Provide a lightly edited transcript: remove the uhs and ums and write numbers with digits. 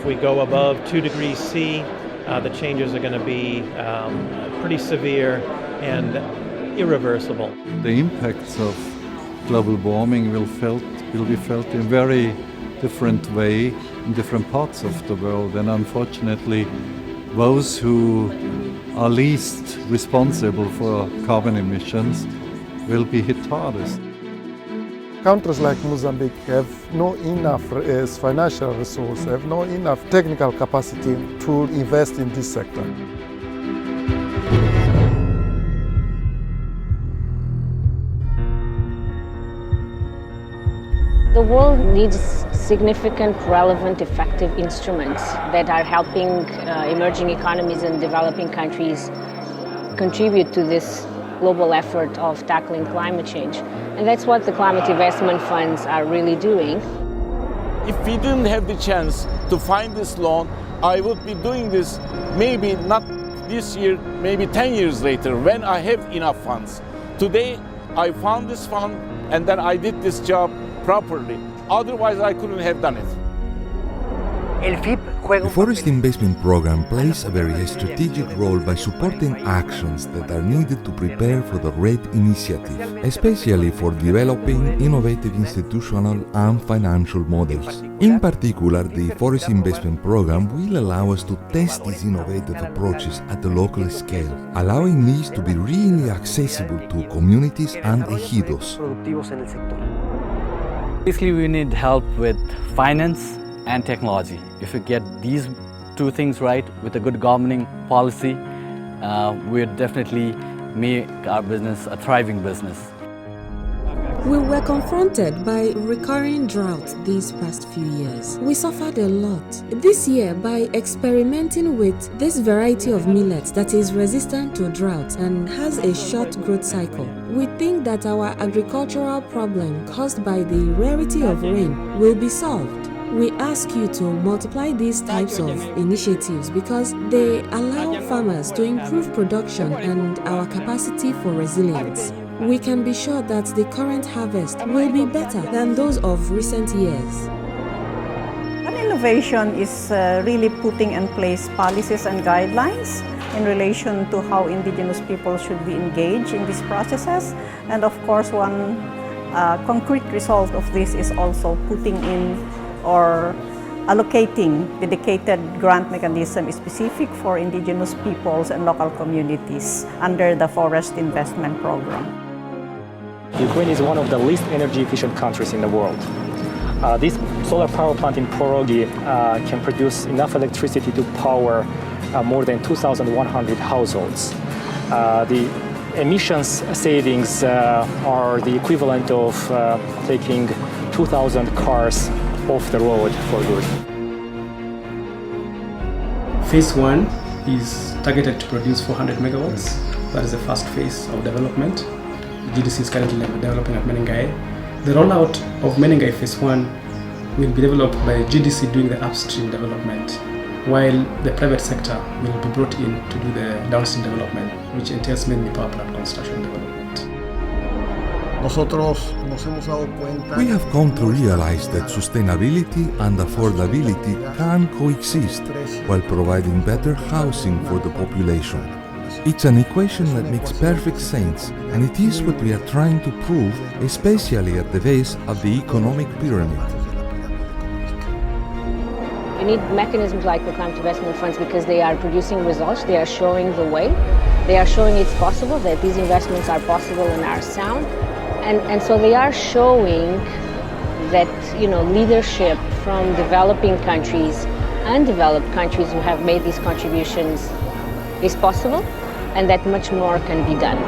we go above 2 degrees C, the changes are going to be pretty severe and irreversible. The impacts of global warming will be felt in very different way in different parts of the world, and unfortunately those who are least responsible for carbon emissions will be hit hardest. Countries like Mozambique have no enough financial resources, have no enough technical capacity to invest in this sector. The world needs significant, relevant, effective instruments that are helping emerging economies and developing countries contribute to this global effort of tackling climate change. And that's what the climate investment funds are really doing. If we didn't have the chance to find this loan, I would be doing this maybe not this year, maybe 10 years later when I have enough funds. Today, I found this fund and then I did this job properly. Otherwise, I couldn't have done it. The Forest Investment Program plays a very strategic role by supporting actions that are needed to prepare for the RED initiative, especially for developing innovative institutional and financial models. In particular, the Forest Investment Program will allow us to test these innovative approaches at the local scale, allowing these to be really accessible to communities and ejidos. Basically, we need help with finance and technology. If we get these two things right with a good governing policy, we'd definitely make our business a thriving business. We were confronted by recurring drought these past few years. We suffered a lot. This year, by experimenting with this variety of millets that is resistant to drought and has a short growth cycle, we think that our agricultural problem caused by the rarity of rain will be solved. We ask you to multiply these types of initiatives because they allow farmers to improve production and our capacity for resilience. We can be sure that the current harvest will be better than those of recent years. An innovation is really putting in place policies and guidelines in relation to how indigenous people should be engaged in these processes. And of course, one concrete result of this is also putting in or allocating dedicated grant mechanism specific for indigenous peoples and local communities under the Forest Investment Program. Ukraine is one of the least energy efficient countries in the world. This solar power plant in Porogi can produce enough electricity to power more than 2,100 households. The emissions savings are the equivalent of taking 2,000 cars off the road for good. Phase 1 is targeted to produce 400 megawatts. That is the first phase of development. GDC is currently developing at Menengai. The rollout of Menengai Phase 1 will be developed by GDC doing the upstream development, while the private sector will be brought in to do the downstream development, which entails mainly power plant construction development. We have come to realize that sustainability and affordability can coexist while providing better housing for the population. It's an equation that makes perfect sense, and it is what we are trying to prove, especially at the base of the economic pyramid. We need mechanisms like the climate investment funds because they are producing results, they are showing the way, they are showing it's possible, that these investments are possible and are sound. And so they are showing that, leadership from developing countries, undeveloped countries who have made these contributions is possible, and that much more can be done.